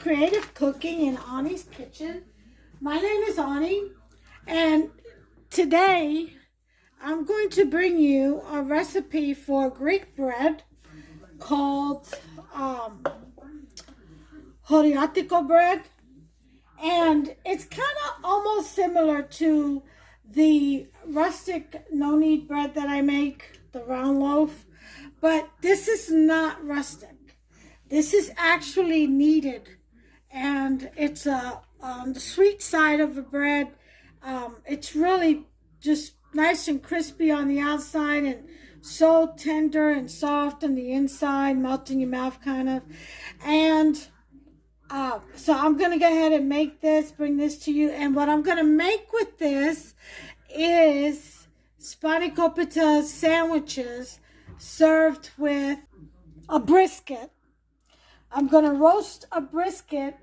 Creative Cooking in Ani's Kitchen. My name is Ani, and today I'm going to bring you a recipe for Greek bread called Horiatiko bread. And it's kind of almost similar to the rustic no-knead bread that I make, the round loaf. But this is not rustic. This is actually kneaded. And it's on the sweet side of the bread. It's really just nice and crispy on the outside and so tender and soft on the inside, melt in your mouth kind of. And so I'm going to go ahead and make this, bring this to you. And what I'm going to make with this is spanakopita sandwiches served with a brisket. I'm going to roast a brisket,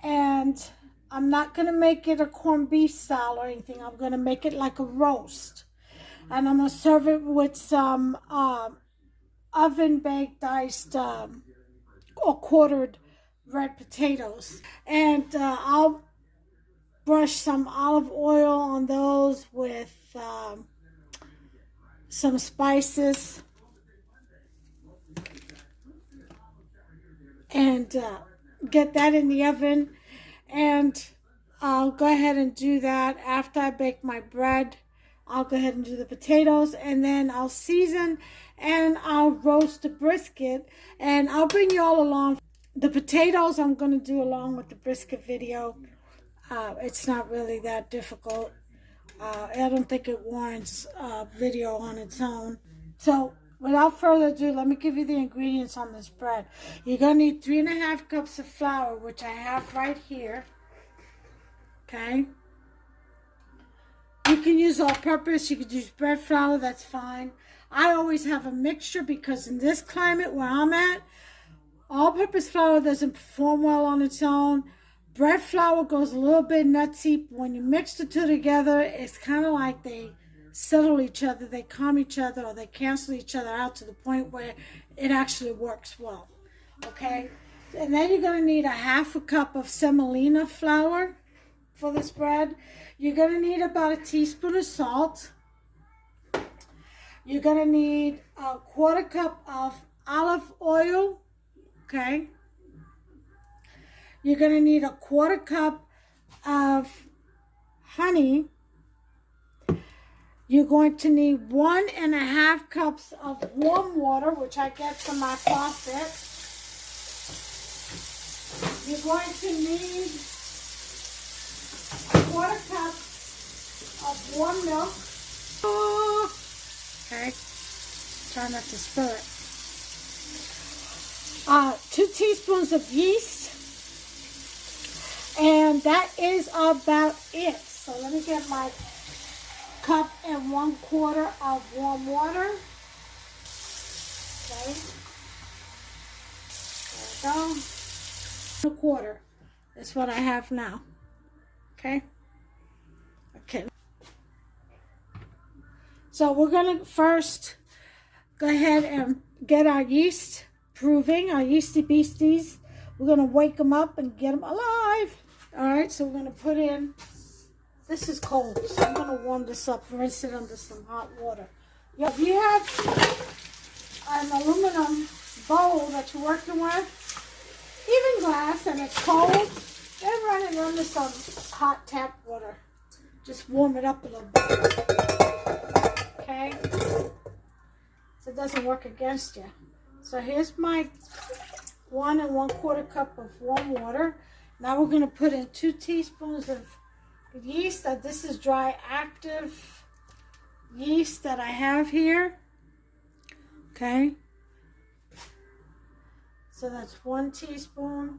and I'm not going to make it a corned beef style or anything. I'm going to make it like a roast. And I'm going to serve it with some oven-baked diced or quartered red potatoes. And I'll brush some olive oil on those with some spices. And get that in the oven. And I'll go ahead and do that after I bake my bread. I'll go ahead and do the potatoes, and then I'll season and I'll roast the brisket, and I'll bring you all along. The potatoes I'm going to do along with the brisket video. It's not really that difficult. I don't think it warrants a video on its own. So without further ado, let me give you the ingredients on this bread. You're going to need 3½ cups of flour, which I have right here. Okay. You can use all-purpose. You could use bread flour. That's fine. I always have a mixture because in this climate where I'm at, all-purpose flour doesn't perform well on its own. Bread flour goes a little bit nutsy. When you mix the two together, it's kind of like they settle each other, they calm each other, or they cancel each other out to the point where it actually works well. Okay? And then you're going to need 1/2 cup of semolina flour for this bread. You're going to need about 1 teaspoon of salt. You're going to need 1/4 cup of olive oil. Okay? You're going to need 1/4 cup of honey. You're going to need 1½ cups of warm water, which I get from my faucet. You're going to need 1/4 cup of warm milk. Okay, try not to spill it. 2 teaspoons of yeast. And that is about it. So let me get my cup and 1/4 of warm water. Okay. There we go. 1/4. That's what I have now. Okay. Okay. So we're going to first go ahead and get our yeast proving, our yeasty beasties. We're going to wake them up and get them alive. All right, so we're going to put in, this is cold, so I'm going to warm this up, rinse it under some hot water. If you have an aluminum bowl that you're working with, even glass, and it's cold, then run it under some hot tap water. Just warm it up a little bit. Okay? So it doesn't work against you. So here's my 1 1/4 cup of warm water. Now we're going to put in 2 teaspoons of yeast. This is dry active yeast that I have here. Okay. So that's 1 teaspoon.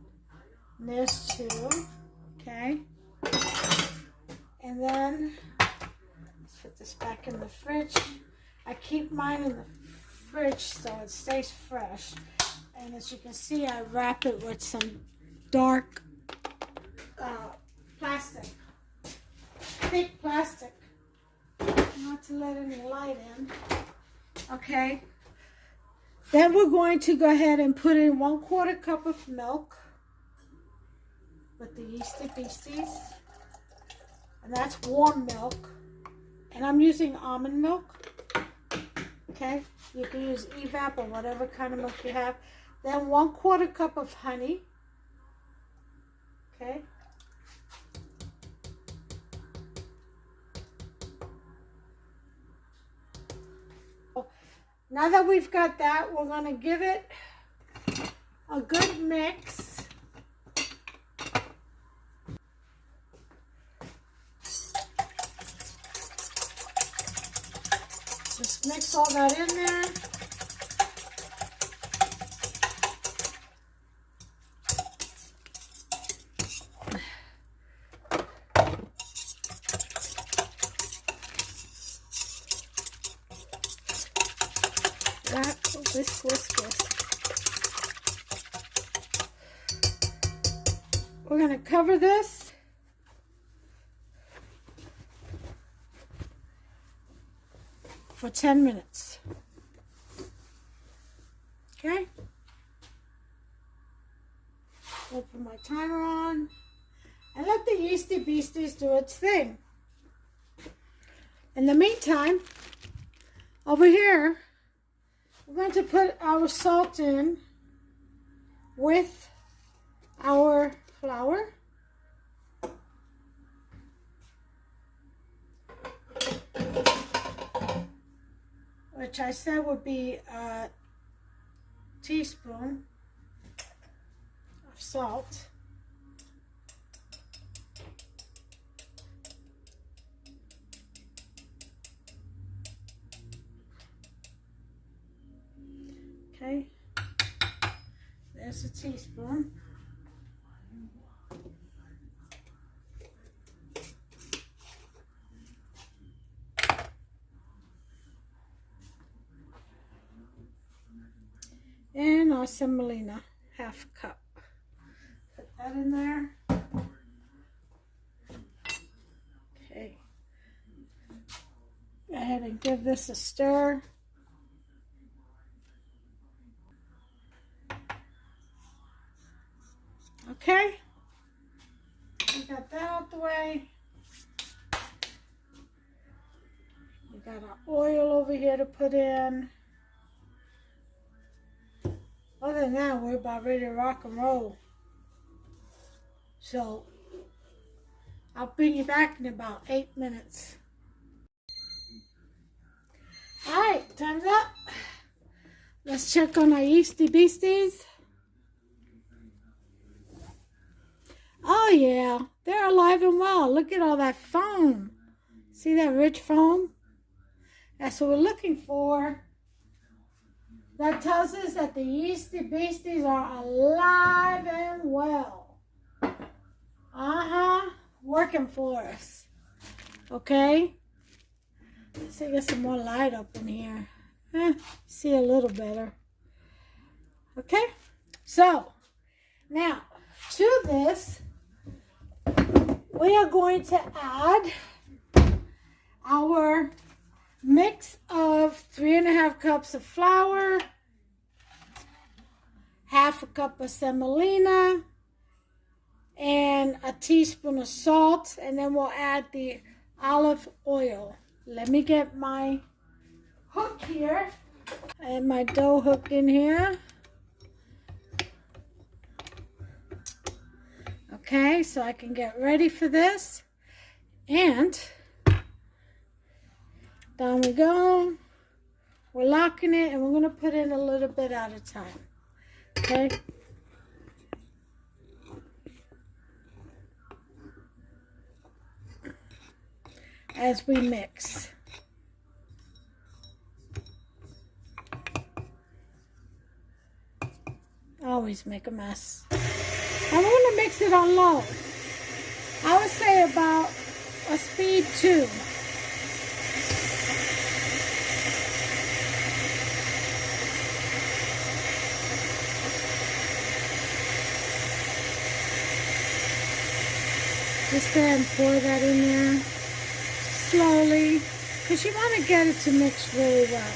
And there's 2. Okay. And then let's put this back in the fridge. I keep mine in the fridge so it stays fresh. And as you can see, I wrap it with some dark plastic, thick plastic, not to let any light in. Okay. Then we're going to go ahead and put in 1/4 cup of milk. with the Yeasty Beasties. And that's warm milk. And I'm using almond milk. Okay, you can use evap or whatever kind of milk you have. Then 1/4 cup of honey. Okay. Now that we've got that, we're going to give it a good mix. Just mix all that in there. Whisk. We're going to cover this for 10 minutes. Okay? I'll put my timer on and let the Yeasty Beasties do its thing. In the meantime, over here, we're going to put our salt in with our flour. Which I said would be a teaspoon of salt. Okay, there's a teaspoon. And our semolina, 1/2 cup. Put that in there. Okay. Go ahead and give this a stir. Okay. We got that out the way. We got our oil over here to put in. Other than that, we're about ready to rock and roll. So, I'll bring you back in about 8 minutes. Alright, time's up. Let's check on our Yeasty Beasties. Oh yeah, they're alive and well. Look at all that foam. See that rich foam? That's what we're looking for. That tells us that the Yeasty Beasties are alive and well. Working for us. Okay? Let's see, get some more light up in here. See a little better. Okay? So, now, to this, we are going to add our mix of 3.5 cups of flour, 1/2 cup of semolina, and a teaspoon of salt, and then we'll add the olive oil. Let me get my hook here and my dough hook in here. Okay, so I can get ready for this. And down we go. We're locking it, and we're going to put in a little bit at a time. Okay? As we mix. Always make a mess. I'm going to mix it on low. I would say about a speed 2. Just go ahead and pour that in there slowly, because you want to get it to mix really well.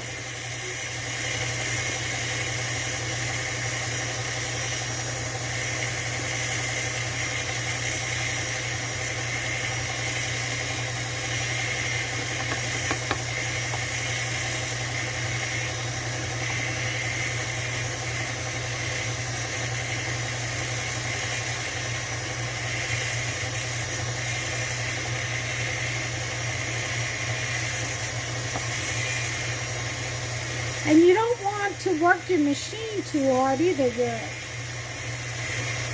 And you don't want to work your machine too hard either, your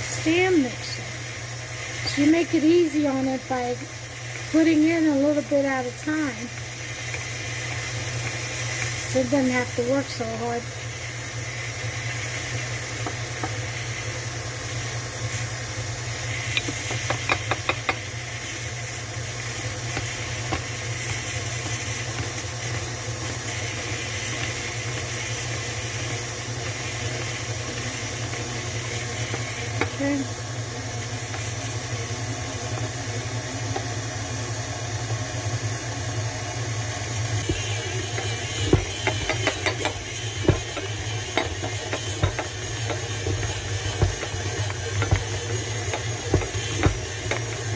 stand mixer. So you make it easy on it by putting in a little bit at a time. So it doesn't have to work so hard. Okay.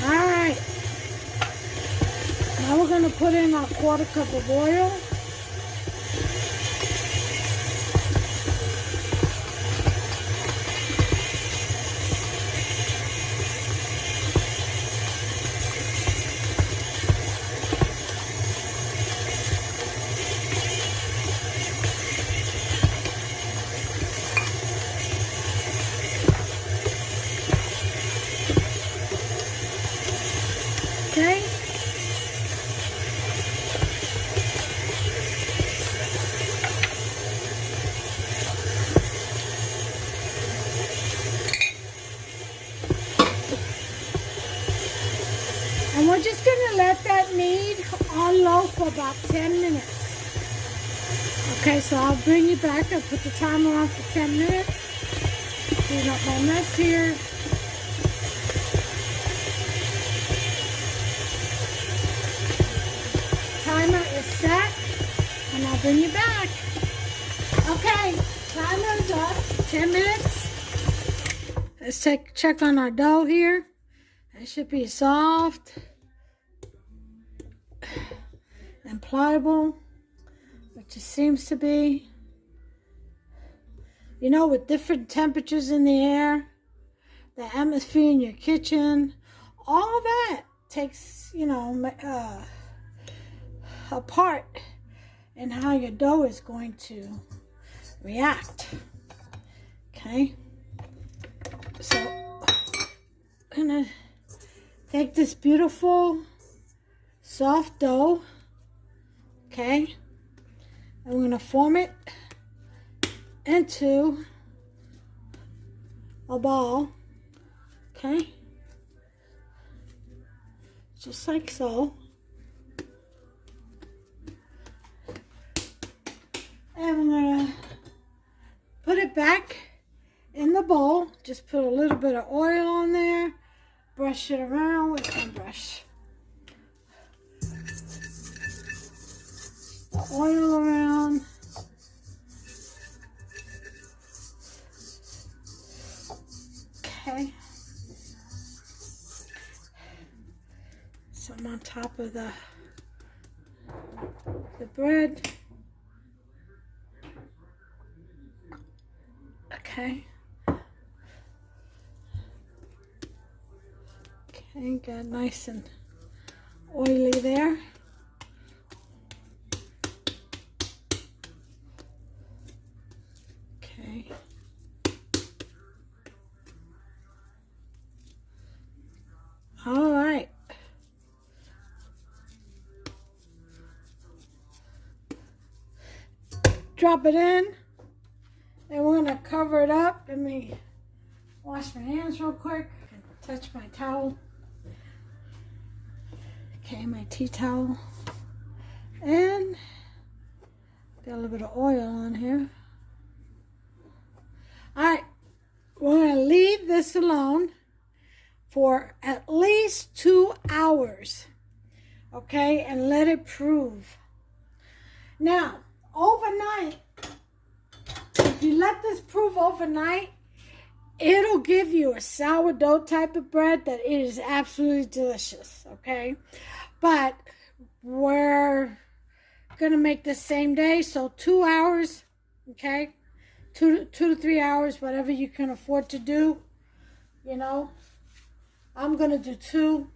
Alright. Now we're going to put in our 1/4 cup of oil. Okay. And we're just going to let that knead on low for about 10 minutes. Okay, so I'll bring you back. I'll put the timer on for 10 minutes. Clean up my mess here. Timer is set, and I'll bring you back. Okay, timer is up. 10 minutes. Let's check on our dough here. It should be soft and pliable, which it seems to be. You know, with different temperatures in the air, the atmosphere in your kitchen, all that takes, you know, a part in how your dough is going to react. Okay, so I'm gonna take this beautiful soft dough, okay, and we're gonna form it into a ball, okay, just like so. And we're gonna put it back in the bowl. Just put a little bit of oil on there. Brush it around with some brush. The oil around. Okay. Some on top of the bread. Okay. Okay, got nice and oily there. Okay. All right. Drop it in. And we're going to cover it up. Let me wash my hands real quick. Touch my towel. Okay, my tea towel. And got a little bit of oil on here. Alright, we're going to leave this alone for at least 2 hours. Okay, and let it prove. Now, overnight, if you let this prove overnight, it'll give you a sourdough type of bread that is absolutely delicious, okay? But we're going to make this same day, so 2 hours, okay? 2 to 3 hours, whatever you can afford to do, you know? I'm going to do 2,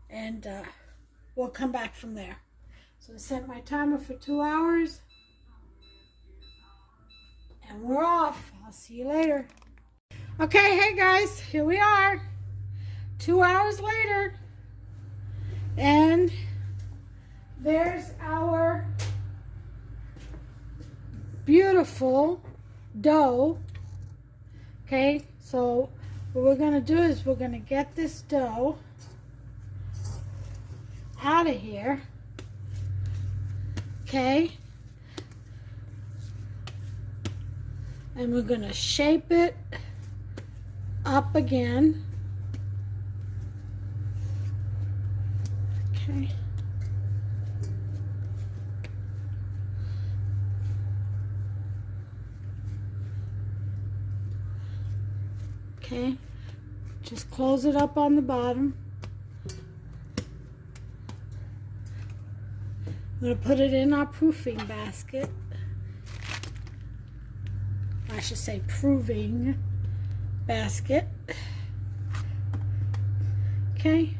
and we'll come back from there. So I set my timer for 2 hours. And we're off. I'll see you later. Okay, hey guys, here we are. 2 hours later. And there's our beautiful dough. Okay, so what we're going to do is we're going to get this dough out of here. Okay. And we're going to shape it up again. Okay. Okay. Just close it up on the bottom. I'm going to put it in our proofing basket. I should say proving basket. Okay.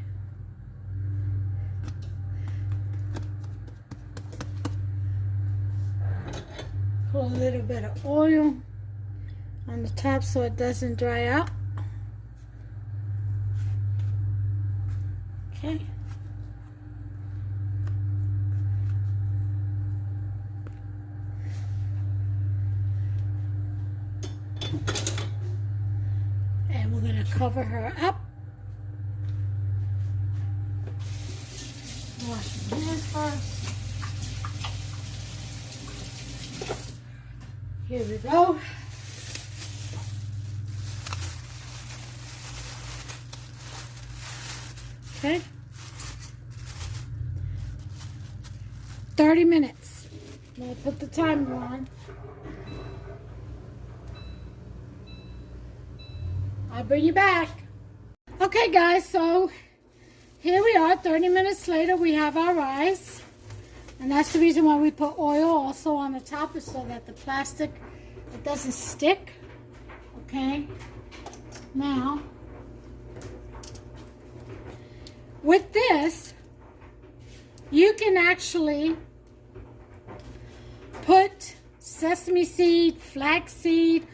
Put a little bit of oil on the top so it doesn't dry out. Okay. And we're going to cover her up. Wash your hands first. Here we go. Okay. 30 minutes. I'm going to put the timer on. I'll bring you back. Okay guys, so here we are, 30 minutes later. We have our rice. And that's the reason why we put oil also on the top, is so that the plastic, it doesn't stick. Okay. Now, with this, you can actually put sesame seed, flaxseed,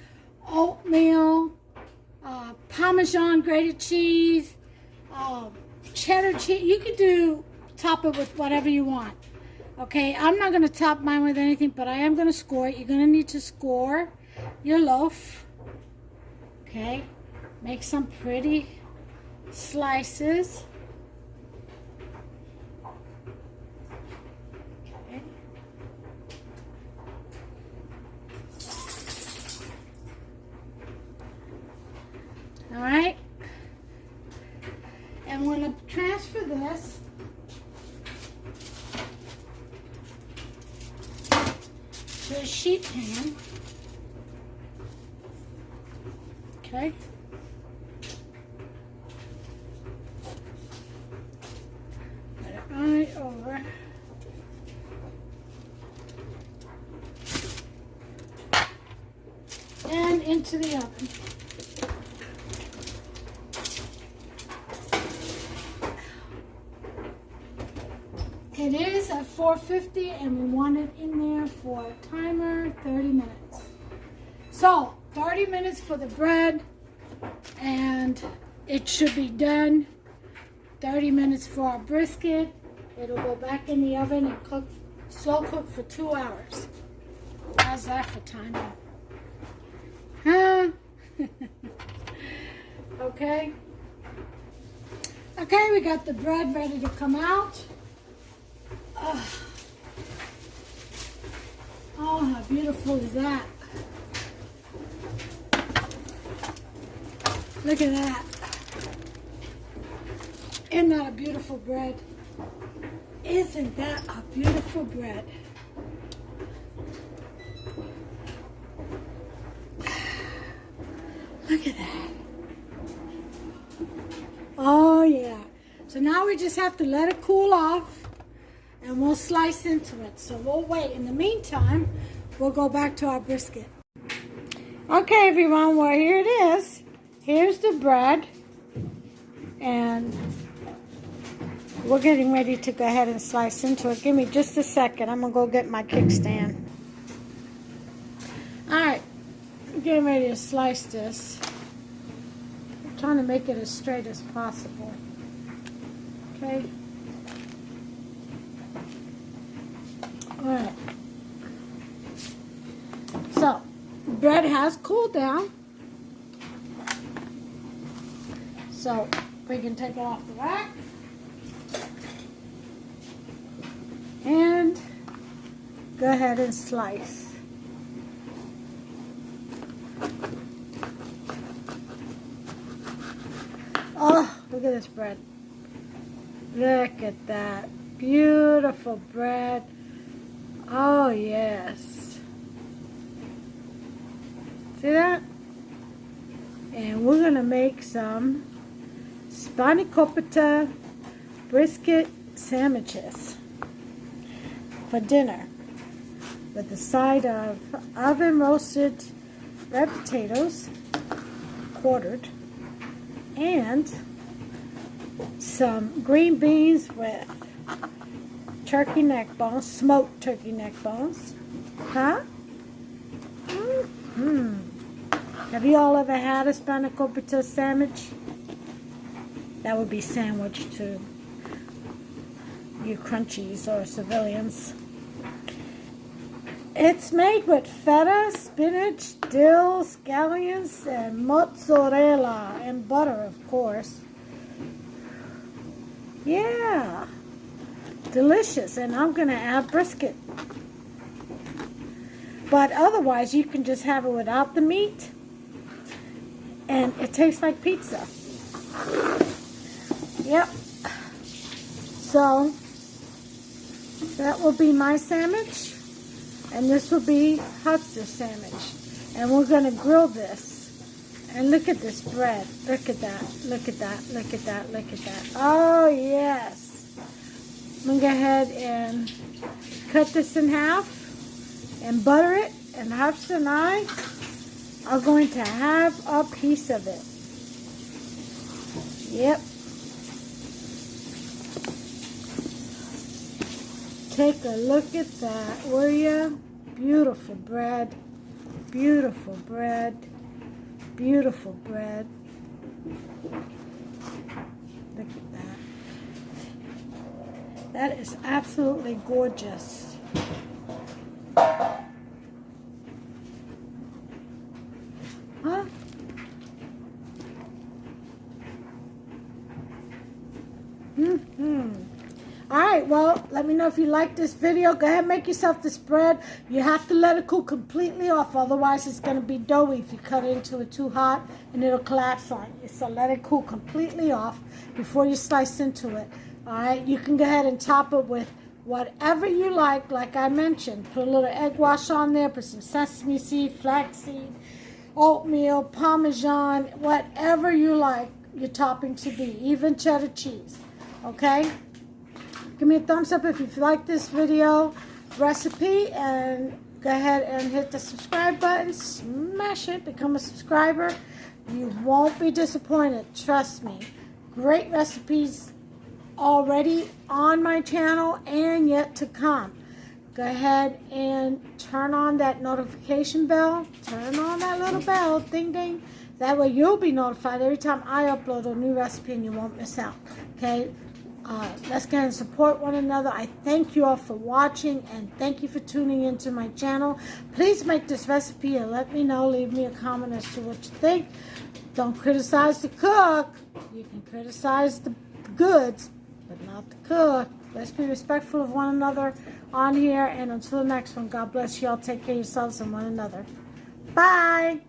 oatmeal, Parmesan grated cheese, cheddar cheese. You can top it with whatever you want. Okay, I'm not going to top mine with anything, but I am going to score it. You're going to need to score your loaf. Okay, make some pretty slices. Okay. All right. And we're going to transfer this to a sheet pan. Okay. Put it right over. And into the oven. It is at 450 and we want it in there for a timer 30 minutes. So 30 minutes for the bread and it should be done. 30 minutes for our brisket. It'll go back in the oven and cook, slow cook for 2 hours. How's that for timing? Huh? Okay. Okay, we got the bread ready to come out. Oh, how beautiful is that? Look at that. Isn't that a beautiful bread? Isn't that a beautiful bread? Look at that. Oh, yeah. So now we just have to let it cool off. And we'll slice into it. So we'll wait. In the meantime, we'll go back to our brisket. Okay, everyone. Well, here it is. Here's the bread. And we're getting ready to go ahead and slice into it. Give me just a second. I'm going to go get my kickstand. Alright. I'm getting ready to slice this. I'm trying to make it as straight as possible. Okay. Alright. So, bread has cooled down. So, we can take it off the rack. And go ahead and slice. Oh, look at this bread. Look at that. Beautiful bread. Oh, yes. See that? And we're going to make some spanakopita brisket sandwiches for dinner with a side of oven roasted red potatoes, quartered, and some green beans with turkey neck bones, smoked turkey neck bones. Huh? Mm-hmm. Have you all ever had a spanakopita sandwich? That would be sandwich to you crunchies or civilians. It's made with feta, spinach, dill, scallions, and mozzarella, and butter, of course. Yeah, delicious. And I'm going to add brisket. But otherwise, you can just have it without the meat, and it tastes like pizza. Yep. So, that will be my sandwich. And this will be Hutz's sandwich. And we're going to grill this. And look at this bread. Look at that. Look at that. Look at that. Look at that. Oh, yes. I'm going to go ahead and cut this in half and butter it. And Hutz and I are going to have a piece of it. Yep. Take a look at that, will you? Beautiful bread. Beautiful bread. Beautiful bread. Look at that. That is absolutely gorgeous. Huh? Mm-hmm. Alright, well, let me know if you like this video. Go ahead and make yourself this bread. You have to let it cool completely off, otherwise it's going to be doughy if you cut it into it too hot and it'll collapse on you. So let it cool completely off before you slice into it. Alright, you can go ahead and top it with whatever you like I mentioned. Put a little egg wash on there, put some sesame seed, flaxseed, oatmeal, Parmesan, whatever you like your topping to be, even cheddar cheese. Okay? Give me a thumbs up if you like this video recipe, and go ahead and hit the subscribe button. Smash it. Become a subscriber. You won't be disappointed. Trust me. Great recipes already on my channel and yet to come. Go ahead and turn on that notification bell. Turn on that little bell. Ding, ding. That way you'll be notified every time I upload a new recipe and you won't miss out. Okay? Let's go ahead and support one another. I thank you all for watching, and thank you for tuning into my channel. Please make this recipe and let me know. Leave me a comment as to what you think. Don't criticize the cook. You can criticize the goods, but not the cook. Let's be respectful of one another on here. And until the next one, God bless you all. Take care of yourselves and one another. Bye.